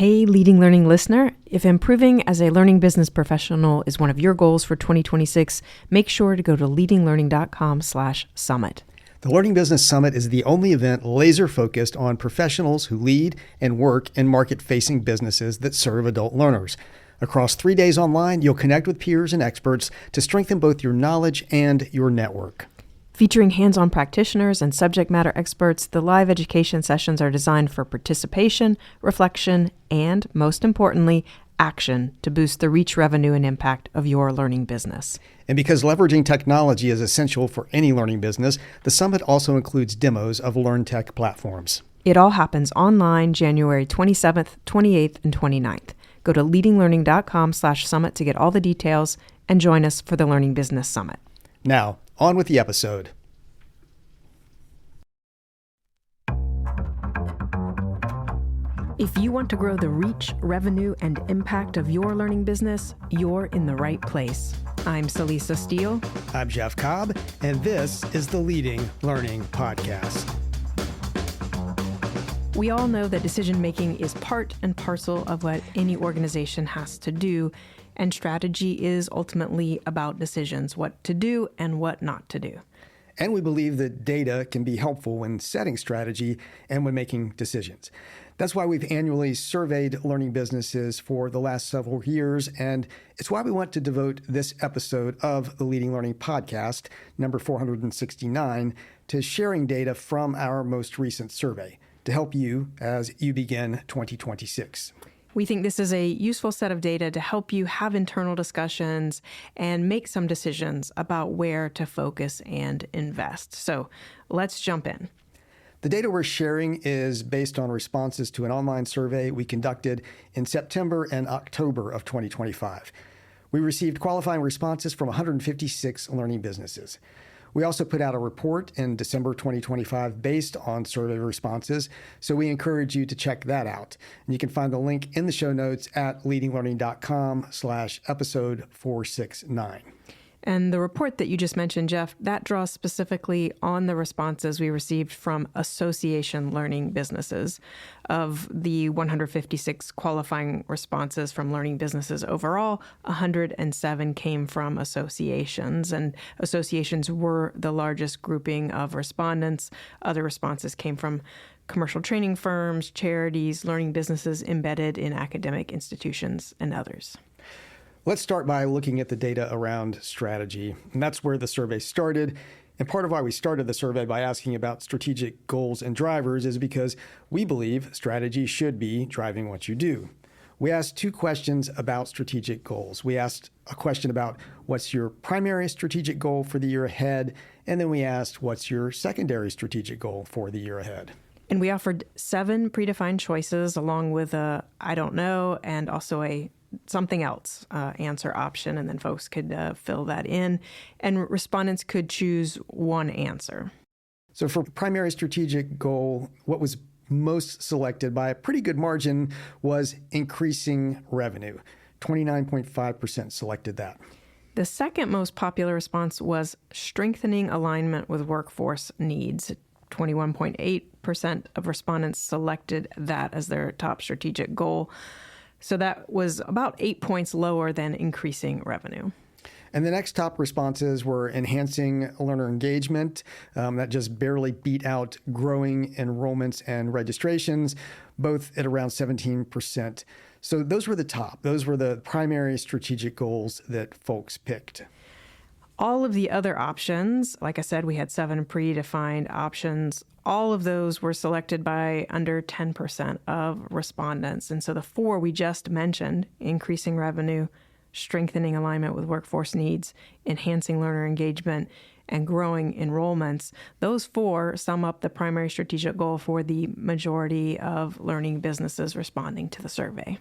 Hey, Leading Learning listener, if improving as a learning business professional is one of your goals for 2026, make sure to go to leadinglearning.com/summit. The Learning Business Summit is the only event laser-focused on professionals who lead and work in market-facing businesses that serve adult learners. Across 3 days online, you'll connect with peers and experts to strengthen both your knowledge and your network. Featuring hands-on practitioners and subject matter experts, the live education sessions are designed for participation, reflection, and, most importantly, action to boost the reach, revenue, and impact of your learning business. And because leveraging technology is essential for any learning business, the summit also includes demos of LearnTech platforms. It all happens online January 27th, 28th, and 29th. Go to leadinglearning.com/summit to get all the details and join us for the Learning Business Summit. Now, on with the episode. If you want to grow the reach, revenue, and impact of your learning business, you're in the right place. I'm Celisa Steele. I'm Jeff Cobb, and this is the Leading Learning Podcast. We all know that decision-making is part and parcel of what any organization has to do, and strategy is ultimately about decisions, what to do and what not to do. And we believe that data can be helpful when setting strategy and when making decisions. That's why we've annually surveyed learning businesses for the last several years, and it's why we want to devote this episode of the Leading Learning Podcast, number 469, to sharing data from our most recent survey to help you as you begin 2026. We think this is a useful set of data to help you have internal discussions and make some decisions about where to focus and invest. So let's jump in. The data we're sharing is based on responses to an online survey we conducted in September and October of 2025. We received qualifying responses from 156 learning businesses. We also put out a report in December 2025 based on survey responses, so we encourage you to check that out. And you can find the link in the show notes at leadinglearning.com/episode 469. And the report that you just mentioned, Jeff, that draws specifically on the responses we received from association learning businesses. Of the 156 qualifying responses from learning businesses overall, 107 came from associations, and associations were the largest grouping of respondents. Other responses came from commercial training firms, charities, learning businesses embedded in academic institutions, and others. Let's start by looking at the data around strategy, and that's where the survey started. And part of why we started the survey by asking about strategic goals and drivers is because we believe strategy should be driving what you do. We asked two questions about strategic goals. We asked a question about what's your primary strategic goal for the year ahead, and then we asked what's your secondary strategic goal for the year ahead. And we offered 7 predefined choices along with a I don't know and also a something else answer option, and then folks could fill that in, and respondents could choose one answer. So for primary strategic goal, what was most selected by a pretty good margin was increasing revenue. 29.5% selected that. The second most popular response was strengthening alignment with workforce needs. 21.8% of respondents selected that as their top strategic goal. So that was about 8 points lower than increasing revenue. And the next top responses were enhancing learner engagement. That just barely beat out growing enrollments and registrations, both at around 17%. So those were the top. Those were the primary strategic goals that folks picked. All of the other options, like I said, we had 7 predefined options. All of those were selected by under 10% of respondents. And so the 4 we just mentioned, increasing revenue, strengthening alignment with workforce needs, enhancing learner engagement, and growing enrollments, those 4 sum up the primary strategic goal for the majority of learning businesses responding to the survey.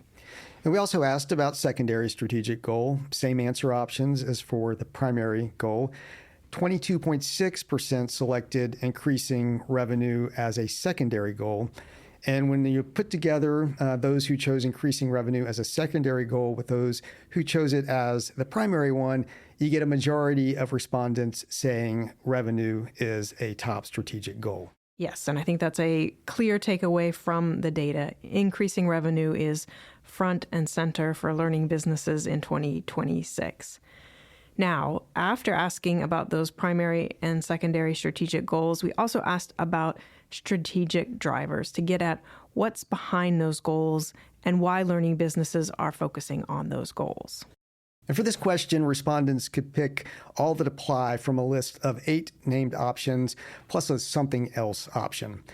And we also asked about secondary strategic goal, same answer options as for the primary goal. 22.6% selected increasing revenue as a secondary goal. And when you put together those who chose increasing revenue as a secondary goal with those who chose it as the primary one, you get a majority of respondents saying revenue is a top strategic goal. Yes, and I think that's a clear takeaway from the data. Increasing revenue is front and center for learning businesses in 2026. Now, after asking about those primary and secondary strategic goals, we also asked about strategic drivers to get at what's behind those goals and why learning businesses are focusing on those goals. And for this question, respondents could pick all that apply from a list of 8 named options, plus a something else option.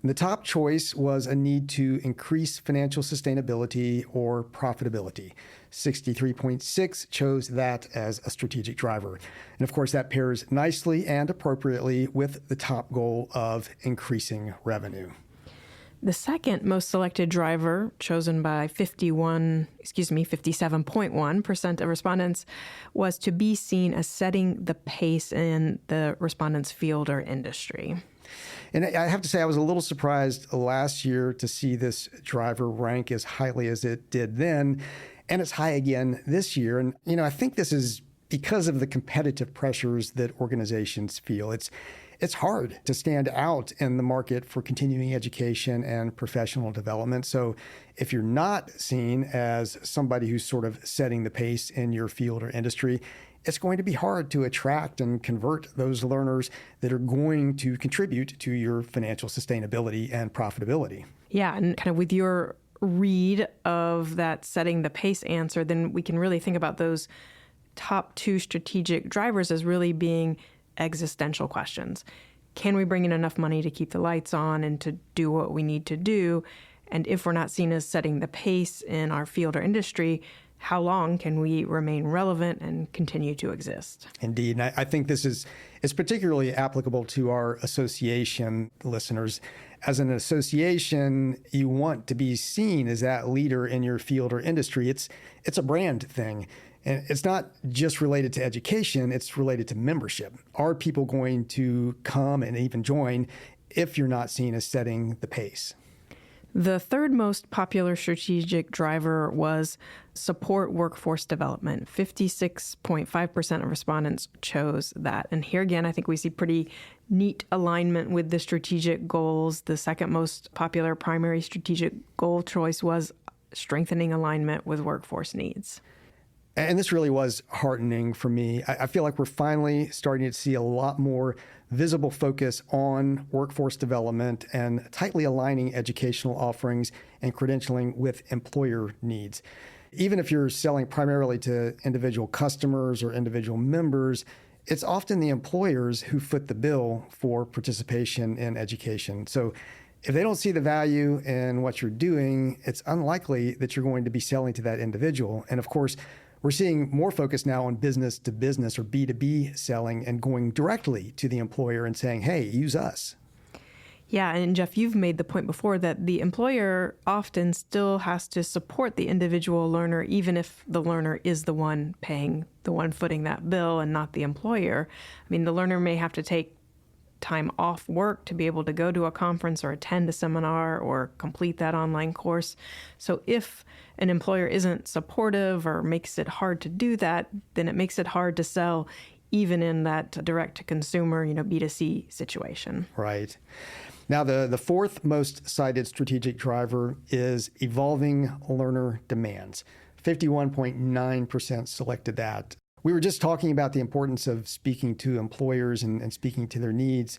And the top choice was a need to increase financial sustainability or profitability. 63.6 chose that as a strategic driver. And of course, that pairs nicely and appropriately with the top goal of increasing revenue. The second most selected driver, chosen by 57.1% of respondents, was to be seen as setting the pace in the respondents' field or industry. And I have to say, I was a little surprised last year to see this driver rank as highly as it did then, and it's high again this year. And, I think this is because of the competitive pressures that organizations feel. It's hard to stand out in the market for continuing education and professional development. So if you're not seen as somebody who's sort of setting the pace in your field or industry, it's going to be hard to attract and convert those learners that are going to contribute to your financial sustainability and profitability. Yeah, and kind of with your read of that setting the pace answer, then we can really think about those top 2 strategic drivers as really being existential questions. Can we bring in enough money to keep the lights on and to do what we need to do? And if we're not seen as setting the pace in our field or industry, how long can we remain relevant and continue to exist? Indeed. And I think this is particularly applicable to our association listeners. As an association, you want to be seen as that leader in your field or industry. It's a brand thing. And it's not just related to education, it's related to membership. Are people going to come and even join if you're not seen as setting the pace? The third most popular strategic driver was support workforce development. 56.5% of respondents chose that. And here again, I think we see pretty neat alignment with the strategic goals. The second most popular primary strategic goal choice was strengthening alignment with workforce needs. And this really was heartening for me. I feel like we're finally starting to see a lot more visible focus on workforce development and tightly aligning educational offerings and credentialing with employer needs. Even if you're selling primarily to individual customers or individual members, it's often the employers who foot the bill for participation in education. So if they don't see the value in what you're doing, it's unlikely that you're going to be selling to that individual. And of course, we're seeing more focus now on business to business or B2B selling and going directly to the employer and saying, hey, use us. Yeah, and Jeff, you've made the point before that the employer often still has to support the individual learner, even if the learner is the one paying, the one footing that bill and not the employer. I mean, the learner may have to take time off work to be able to go to a conference or attend a seminar or complete that online course. So if an employer isn't supportive or makes it hard to do that, then it makes it hard to sell even in that direct-to-consumer, B2C situation. Right. Now, the fourth most cited strategic driver is evolving learner demands. 51.9% selected that. We were just talking about the importance of speaking to employers and speaking to their needs.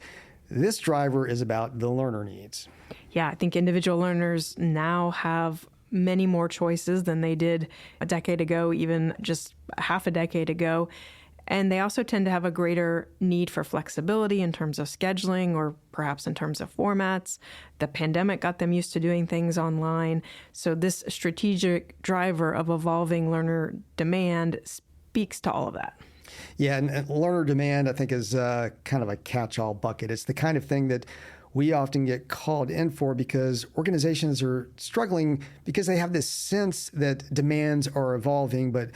This driver is about the learner needs. Yeah, I think individual learners now have many more choices than they did a decade ago, even just half a decade ago. And they also tend to have a greater need for flexibility in terms of scheduling or perhaps in terms of formats. The pandemic got them used to doing things online. So this strategic driver of evolving learner demand speaks to all of that. Yeah, and learner demand, I think, is kind of a catch-all bucket. It's the kind of thing that we often get called in for because organizations are struggling because they have this sense that demands are evolving, but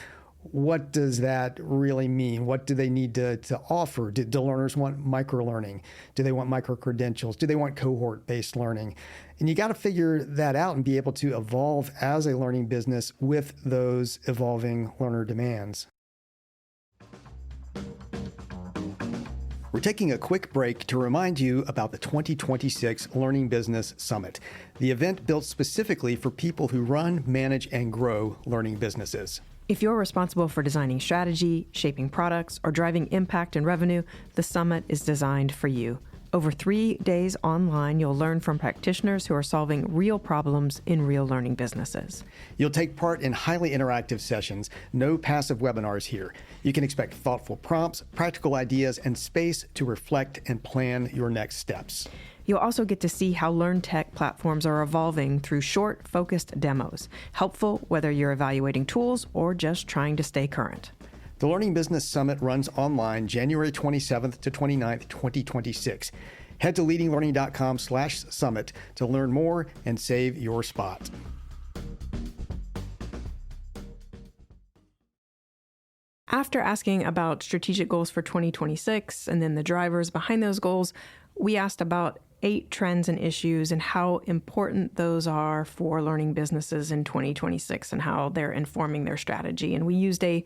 what does that really mean? What do they need to offer? Do learners want micro-learning? Do they want micro-credentials? Do they want cohort-based learning? And you got to figure that out and be able to evolve as a learning business with those evolving learner demands. We're taking a quick break to remind you about the 2026 Learning Business Summit, the event built specifically for people who run, manage, and grow learning businesses. If you're responsible for designing strategy, shaping products, or driving impact and revenue, the summit is designed for you. Over 3 days online, you'll learn from practitioners who are solving real problems in real learning businesses. You'll take part in highly interactive sessions, no passive webinars here. You can expect thoughtful prompts, practical ideas, and space to reflect and plan your next steps. You'll also get to see how LearnTech platforms are evolving through short, focused demos, helpful whether you're evaluating tools or just trying to stay current. The Learning Business Summit runs online January 27th to 29th, 2026. Head to leadinglearning.com/summit to learn more and save your spot. After asking about strategic goals for 2026 and then the drivers behind those goals, we asked about 8 trends and issues and how important those are for learning businesses in 2026 and how they're informing their strategy. And we used a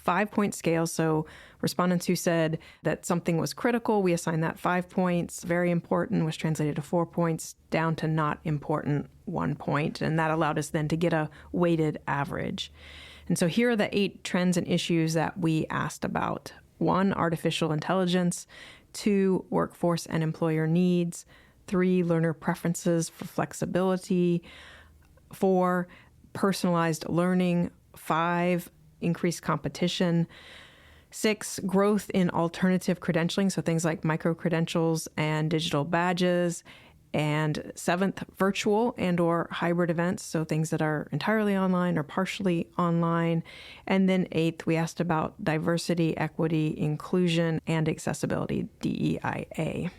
5-point scale. So respondents who said that something was critical, we assigned that 5 points. Very important was translated to 4 points, down to not important 1 point. And that allowed us then to get a weighted average. And so here are the 8 trends and issues that we asked about. 1, artificial intelligence. 2, workforce and employer needs. 3, learner preferences for flexibility. 4, personalized learning. 5, increased competition. 6, growth in alternative credentialing, so things like micro-credentials and digital badges. And 7th, virtual and or hybrid events, so things that are entirely online or partially online. And then 8th, we asked about diversity, equity, inclusion, and accessibility, DEIA.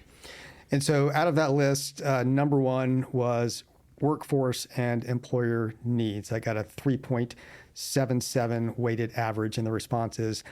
And so out of that list, number 1 was workforce and employer needs. I got a 3.77 weighted average in the responses.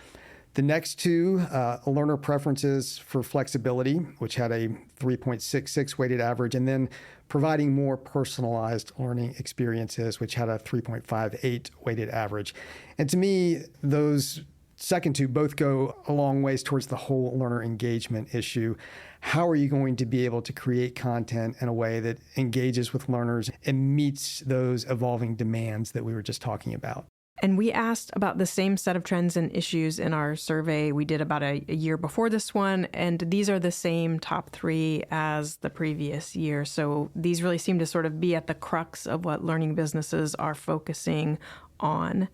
The next 2, learner preferences for flexibility, which had a 3.66 weighted average, and then providing more personalized learning experiences, which had a 3.58 weighted average. And to me, those second 2 both go a long ways towards the whole learner engagement issue. How are you going to be able to create content in a way that engages with learners and meets those evolving demands that we were just talking about? And we asked about the same set of trends and issues in our survey we did about a year before this one, and these are the same top 3 as the previous year. So these really seem to sort of be at the crux of what learning businesses are focusing on.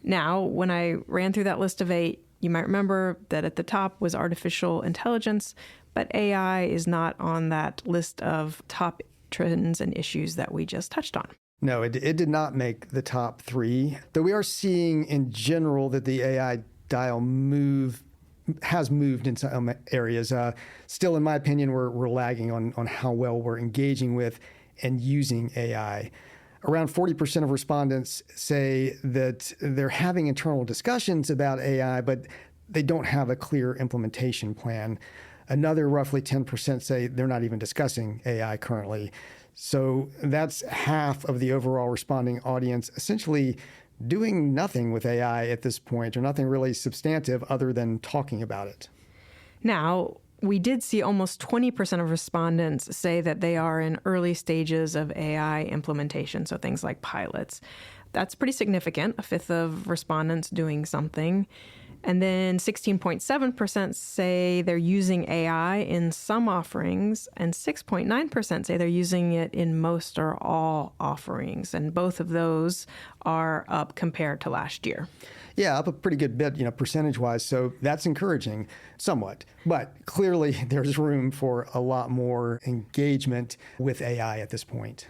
Now, when I ran through that list of 8, you might remember that at the top was artificial intelligence, but AI is not on that list of top trends and issues that we just touched on. No, it did not make the top 3, though we are seeing in general that the AI dial has moved in some areas. Still, in my opinion, we're lagging on how well we're engaging with and using AI. Around 40% of respondents say that they're having internal discussions about AI, but they don't have a clear implementation plan. Another roughly 10% say they're not even discussing AI currently. So that's half of the overall responding audience essentially doing nothing with AI at this point, or nothing really substantive other than talking about it. Now, we did see almost 20% of respondents say that they are in early stages of AI implementation, so things like pilots. That's pretty significant, 1/5 of respondents doing something. And then 16.7% say they're using AI in some offerings, and 6.9% say they're using it in most or all offerings. And both of those are up compared to last year. Yeah, up a pretty good bit, percentage-wise. So that's encouraging somewhat. But clearly there's room for a lot more engagement with AI at this point.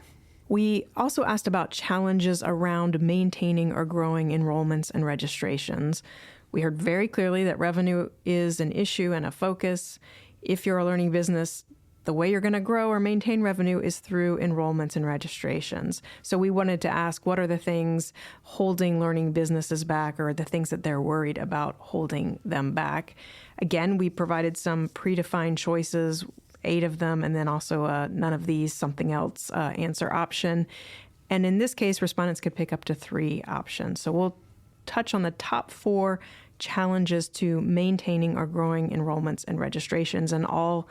We also asked about challenges around maintaining or growing enrollments and registrations. We heard very clearly that revenue is an issue and a focus. If you're a learning business, the way you're going to grow or maintain revenue is through enrollments and registrations. So we wanted to ask, what are the things holding learning businesses back, or the things that they're worried about holding them back? Again, we provided some predefined choices, 8 of them, and then also none of these, something else answer option. And in this case, respondents could pick up to 3 options. So we'll touch on the top 4 challenges to maintaining or growing enrollments and registrations. And all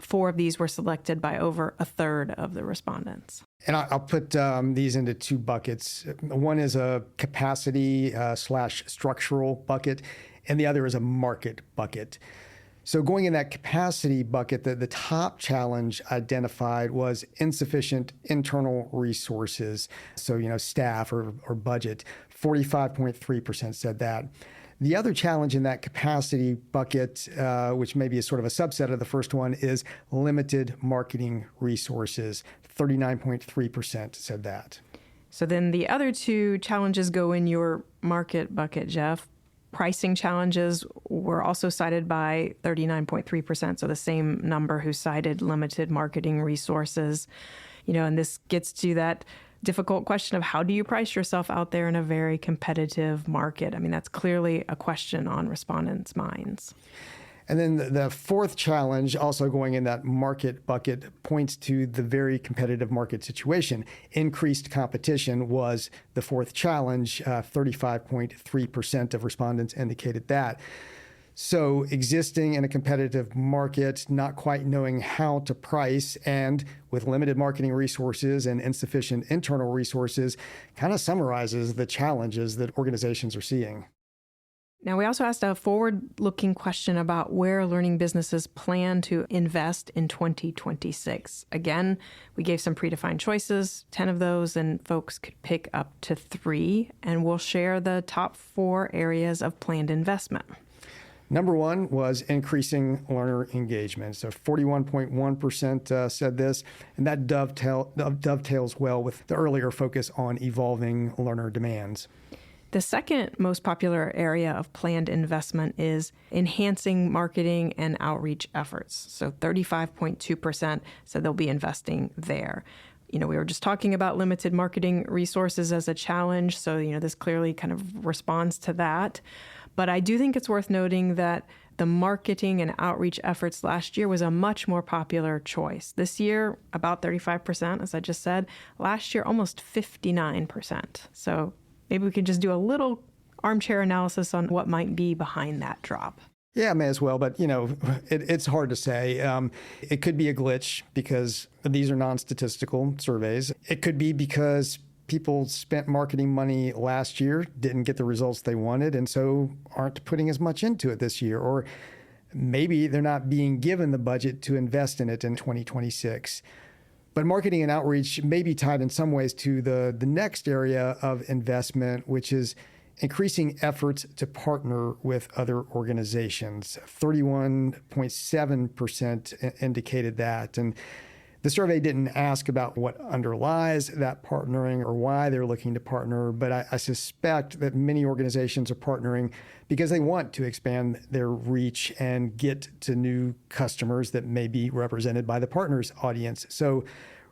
4 of these were selected by over a third of the respondents. And I'll put these into 2 buckets. One is a capacity / structural bucket, and the other is a market bucket. So going in that capacity bucket, the top challenge identified was insufficient internal resources. So, staff or budget, 45.3% said that. The other challenge in that capacity bucket, which maybe is sort of a subset of the first one, is limited marketing resources. 39.3% said that. So then the other 2 challenges go in your market bucket, Jeff. Pricing challenges were also cited by 39.3%, so the same number who cited limited marketing resources. And this gets to that difficult question of how do you price yourself out there in a very competitive market? I mean, that's clearly a question on respondents' minds. And then the 4th challenge, also going in that market bucket, points to the very competitive market situation. Increased competition was the 4th challenge. 35.3% of respondents indicated that. So existing in a competitive market, not quite knowing how to price, and with limited marketing resources and insufficient internal resources, kind of summarizes the challenges that organizations are seeing. Now, we also asked a forward-looking question about where learning businesses plan to invest in 2026. Again, we gave some predefined choices, 10 of those, and folks could pick up to 3, and we'll share the top 4 areas of planned investment. Number 1 was increasing learner engagement. So 41.1% said this, and that dovetails well with the earlier focus on evolving learner demands. The second most popular area of planned investment is enhancing marketing and outreach efforts. So 35.2% said they'll be investing there. We were just talking about limited marketing resources as a challenge. So, this clearly kind of responds to that. But I do think it's worth noting that the marketing and outreach efforts last year was a much more popular choice. This year, about 35%, as I just said. Last year, almost 59%. So maybe we could just do a little armchair analysis on what might be behind that drop. Yeah, may as well, but it's hard to say. It could be a glitch because these are non-statistical surveys. It could be because people spent marketing money last year, didn't get the results they wanted, and so aren't putting as much into it this year. Or maybe they're not being given the budget to invest in it in 2026. But marketing and outreach may be tied in some ways to the next area of investment, which is increasing efforts to partner with other organizations. 31.7% indicated that. And the survey didn't ask about what underlies that partnering or why they're looking to partner, but I suspect that many organizations are partnering because they want to expand their reach and get to new customers that may be represented by the partner's audience. So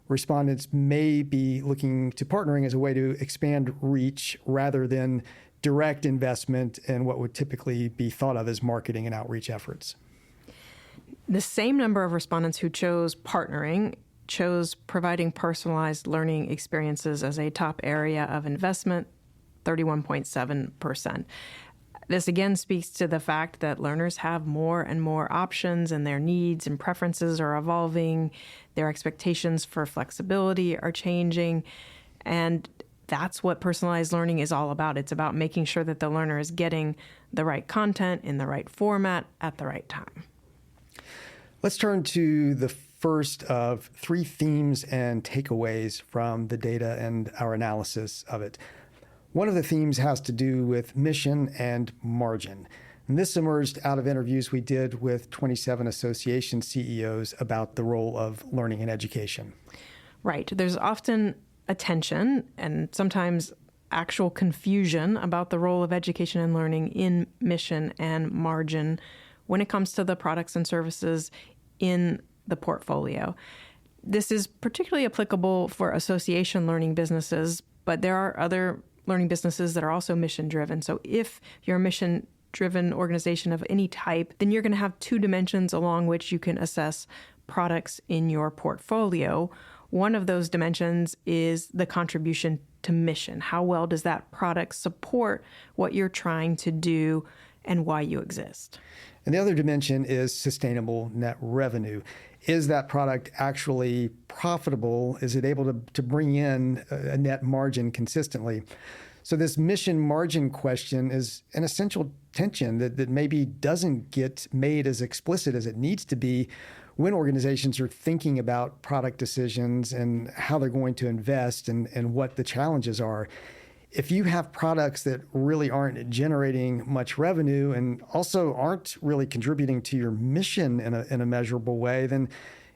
respondents may be looking to partnering as a way to expand reach rather than direct investment in what would typically be thought of as marketing and outreach efforts. The same number of respondents who chose partnering chose providing personalized learning experiences as a top area of investment, 31.7%. This again speaks to the fact that learners have more and more options and their needs and preferences are evolving. Their expectations for flexibility are changing. And that's what personalized learning is all about. It's about making sure that the learner is getting the right content in the right format at the right time. Let's turn to the first of 3 themes and takeaways from the data and our analysis of it. One of the themes has to do with mission and margin. And this emerged out of interviews we did with 27 association CEOs about the role of learning and education. Right. There's often a tension and sometimes actual confusion about the role of education and learning in mission and margin when it comes to the products and services in the portfolio. This is particularly applicable for association learning businesses, but there are other learning businesses that are also mission-driven. So if you're a mission-driven organization of any type, then you're going to have 2 dimensions along which you can assess products in your portfolio. One of those dimensions is the contribution to mission. How well does that product support what you're trying to do and why you exist. And the other dimension is sustainable net revenue. Is that product actually profitable? Is it able to bring in a net margin consistently? So this mission margin question is an essential tension that maybe doesn't get made as explicit as it needs to be when organizations are thinking about product decisions and how they're going to invest and what the challenges are. If you have products that really aren't generating much revenue and also aren't really contributing to your mission in a measurable way, then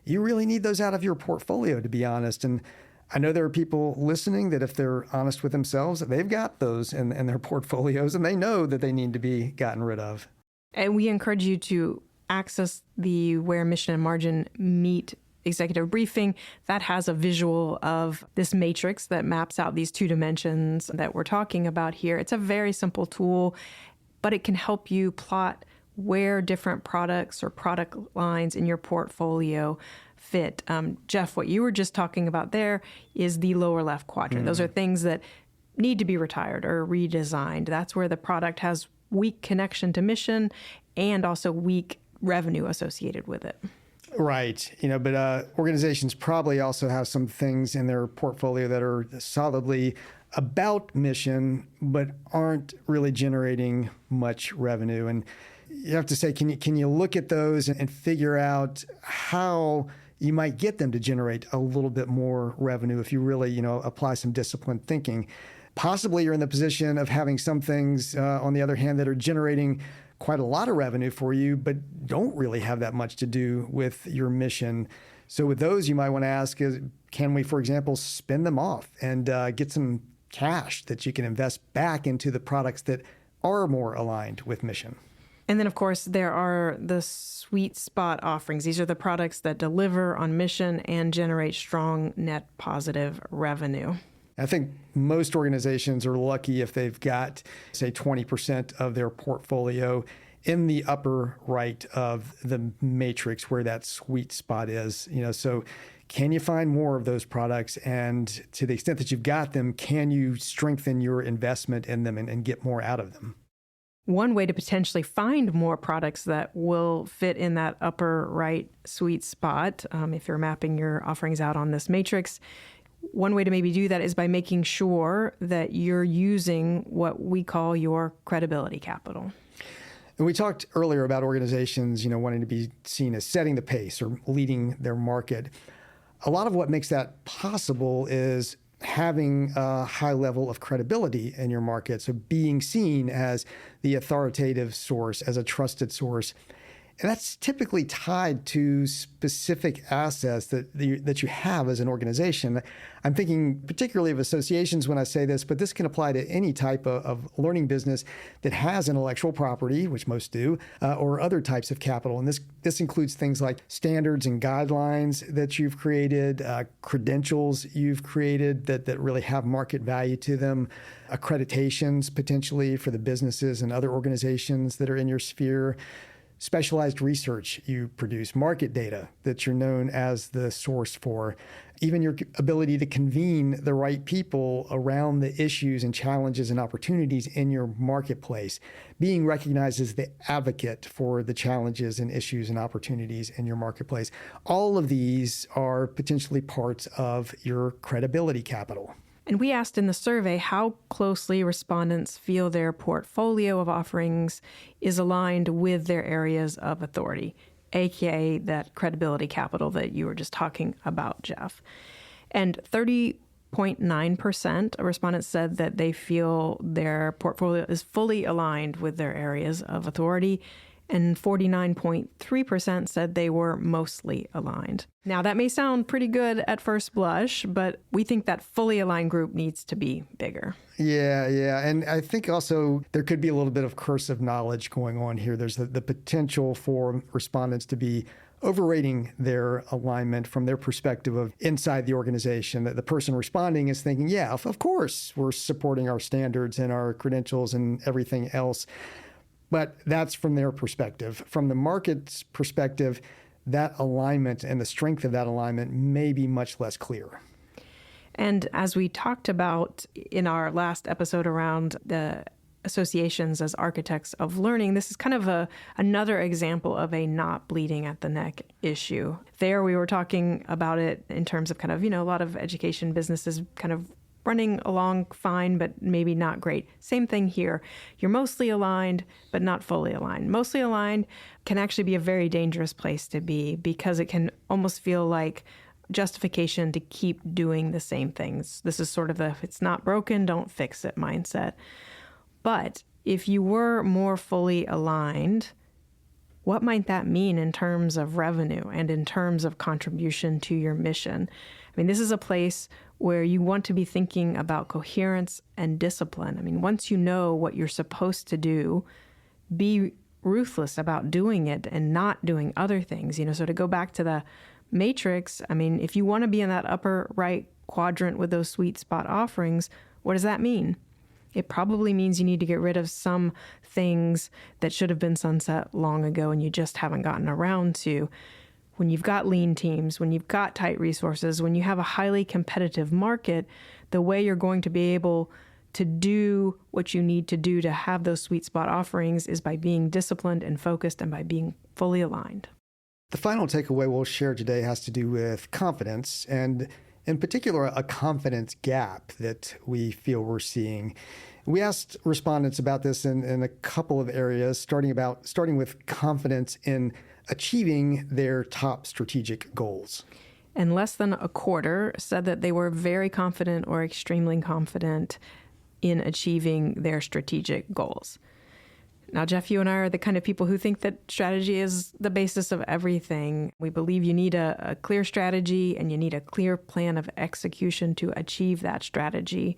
you really need those out of your portfolio, to be honest. And I know there are people listening that if they're honest with themselves, they've got those in their portfolios and they know that they need to be gotten rid of. And we encourage you to access the Where Mission and Margin Meet executive briefing. That has a visual of this matrix that maps out these two dimensions that we're talking about here. It's a very simple tool, but it can help you plot where different products or product lines in your portfolio fit. Jeff, what you were just talking about there is the lower left quadrant. Those are things that need to be retired or redesigned. That's where the product has weak connection to mission and also weak revenue associated with it. Right. But organizations probably also have some things in their portfolio that are solidly about mission, but aren't really generating much revenue. And you have to say, can you look at those and figure out how you might get them to generate a little bit more revenue if you really, apply some disciplined thinking. Possibly you're in the position of having some things, on the other hand, that are generating quite a lot of revenue for you, but don't really have that much to do with your mission. So with those, you might want to ask, can we, for example, spin them off and get some cash that you can invest back into the products that are more aligned with mission? And then, of course, there are the sweet spot offerings. These are the products that deliver on mission and generate strong net positive revenue. I think most organizations are lucky if they've got, say, 20% of their portfolio in the upper right of the matrix where that sweet spot is. So can you find more of those products? And to the extent that you've got them, can you strengthen your investment in them and get more out of them? One way to potentially find more products that will fit in that upper right sweet spot, if you're mapping your offerings out on this matrix, one way to maybe do that is by making sure that you're using what we call your credibility capital. And we talked earlier about organizations, wanting to be seen as setting the pace or leading their market. A lot of what makes that possible is having a high level of credibility in your market. So being seen as the authoritative source, as a trusted source. And that's typically tied to specific assets that you have as an organization. I'm thinking particularly of associations when I say this, but this can apply to any type of learning business that has intellectual property, which most do, or other types of capital. And this includes things like standards and guidelines that you've created, credentials you've created that really have market value to them, accreditations potentially for the businesses and other organizations that are in your sphere, specialized research you produce, market data that you're known as the source for, even your ability to convene the right people around the issues and challenges and opportunities in your marketplace, being recognized as the advocate for the challenges and issues and opportunities in your marketplace. All of these are potentially parts of your credibility capital. And we asked in the survey how closely respondents feel their portfolio of offerings is aligned with their areas of authority, aka that credibility capital that you were just talking about, Jeff. And 30.9% of respondents said that they feel their portfolio is fully aligned with their areas of authority, and 49.3% said they were mostly aligned. Now, that may sound pretty good at first blush, but we think that fully aligned group needs to be bigger. Yeah. And I think also there could be a little bit of curse of knowledge going on here. There's the potential for respondents to be overrating their alignment from their perspective of inside the organization, that the person responding is thinking, yeah, of course, we're supporting our standards and our credentials and everything else. But that's from their perspective. From the market's perspective, that alignment and the strength of that alignment may be much less clear. And as we talked about in our last episode around the associations as architects of learning, this is kind of another example of a not bleeding at the neck issue. There we were talking about it in terms of kind of, a lot of education businesses kind of running along fine, but maybe not great. Same thing here. You're mostly aligned, but not fully aligned. Mostly aligned can actually be a very dangerous place to be because it can almost feel like justification to keep doing the same things. This is sort of the, if it's not broken, don't fix it mindset. But if you were more fully aligned, what might that mean in terms of revenue and in terms of contribution to your mission? I mean, this is a place where you want to be thinking about coherence and discipline. I mean, once you know what you're supposed to do, be ruthless about doing it and not doing other things. So to go back to the matrix, I mean, if you want to be in that upper right quadrant with those sweet spot offerings, what does that mean? It probably means you need to get rid of some things that should have been sunset long ago and you just haven't gotten around to. When you've got lean teams, when you've got tight resources, when you have a highly competitive market, the way you're going to be able to do what you need to do to have those sweet spot offerings is by being disciplined and focused and by being fully aligned. The final takeaway we'll share today has to do with confidence, and in particular, a confidence gap that we feel we're seeing. We asked respondents about this in a couple of areas, starting with confidence in achieving their top strategic goals. And less than a quarter said that they were very confident or extremely confident in achieving their strategic goals. Now, Jeff, you and I are the kind of people who think that strategy is the basis of everything. We believe you need a clear strategy and you need a clear plan of execution to achieve that strategy.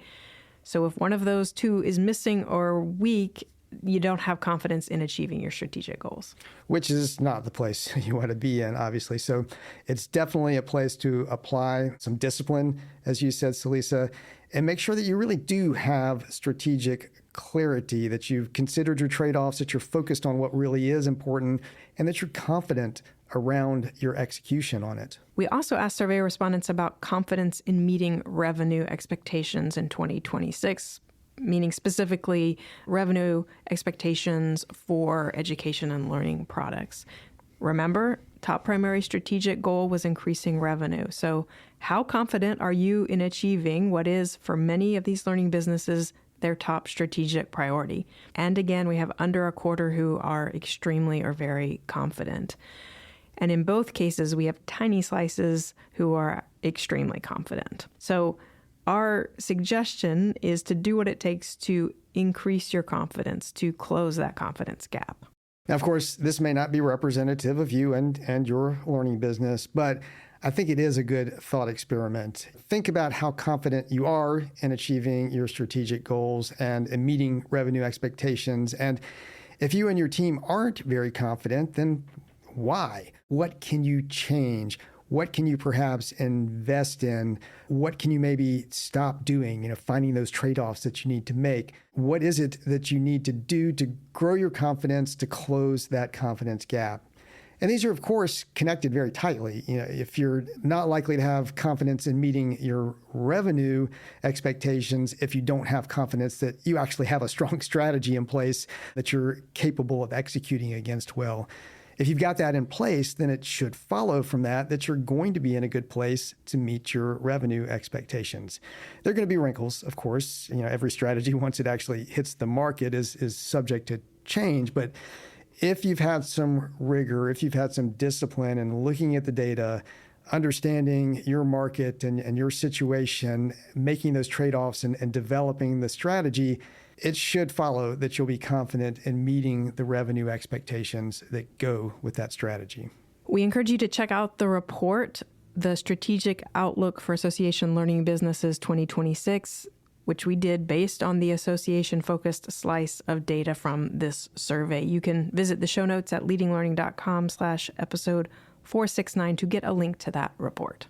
So if one of those two is missing or weak, you don't have confidence in achieving your strategic goals. Which is not the place you want to be in, obviously. So it's definitely a place to apply some discipline, as you said, Celisa, and make sure that you really do have strategic clarity, that you've considered your trade-offs, that you're focused on what really is important, and that you're confident around your execution on it. We also asked survey respondents about confidence in meeting revenue expectations in 2026, meaning specifically revenue expectations for education and learning products. Remember, top primary strategic goal was increasing revenue. So how confident are you in achieving what is, for many of these learning businesses, their top strategic priority? And again, we have under a quarter who are extremely or very confident. And in both cases, we have tiny slices who are extremely confident. So our suggestion is to do what it takes to increase your confidence, to close that confidence gap. Now, of course, this may not be representative of you and your learning business, but I think it is a good thought experiment. Think about how confident you are in achieving your strategic goals and in meeting revenue expectations. And if you and your team aren't very confident, then why? What can you change? What can you perhaps invest in? What can you maybe stop doing? Finding those trade-offs that you need to make. What is it that you need to do to grow your confidence, to close that confidence gap? And these are, of course, connected very tightly. If you're not likely to have confidence in meeting your revenue expectations, if you don't have confidence that you actually have a strong strategy in place that you're capable of executing against well. If you've got that in place, then it should follow from that you're going to be in a good place to meet your revenue expectations. There are going to be wrinkles, of course. Every strategy, once it actually hits the market, is subject to change. But if you've had some rigor, if you've had some discipline in looking at the data, understanding your market and your situation, making those trade-offs and developing the strategy, it should follow that you'll be confident in meeting the revenue expectations that go with that strategy. We encourage you to check out the report, The Strategic Outlook for Association Learning Businesses 2026, which we did based on the association-focused slice of data from this survey. You can visit the show notes at leadinglearning.com/episode 469 to get a link to that report.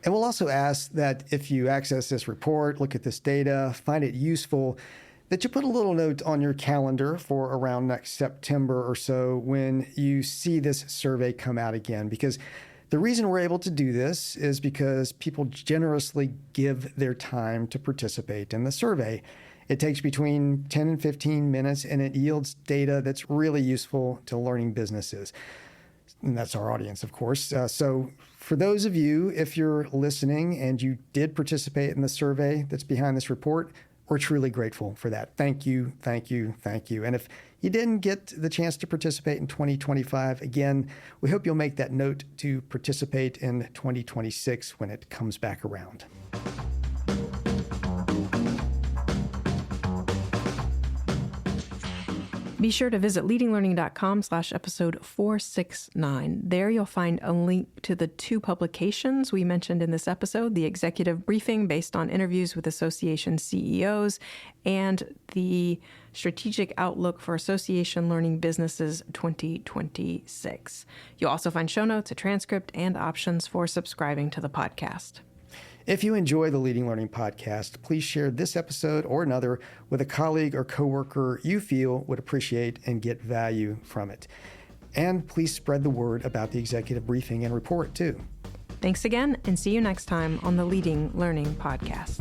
And we'll also ask that if you access this report, look at this data, find it useful, that you put a little note on your calendar for around next September or so when you see this survey come out again. Because the reason we're able to do this is because people generously give their time to participate in the survey. It takes between 10 and 15 minutes, and it yields data that's really useful to learning businesses. And that's our audience, of course. So for those of you, if you're listening and you did participate in the survey that's behind this report, we're truly grateful for that. Thank you, thank you, thank you. And if you didn't get the chance to participate in 2025, again, we hope you'll make that note to participate in 2026 when it comes back around. Be sure to visit leadinglearning.com/episode 469. There you'll find a link to the 2 publications we mentioned in this episode, the executive briefing based on interviews with association CEOs and the strategic outlook for association learning businesses 2026. You'll also find show notes, a transcript, and options for subscribing to the podcast. If you enjoy the Leading Learning podcast, please share this episode or another with a colleague or coworker you feel would appreciate and get value from it. And please spread the word about the executive briefing and report too. Thanks again, and see you next time on the Leading Learning podcast.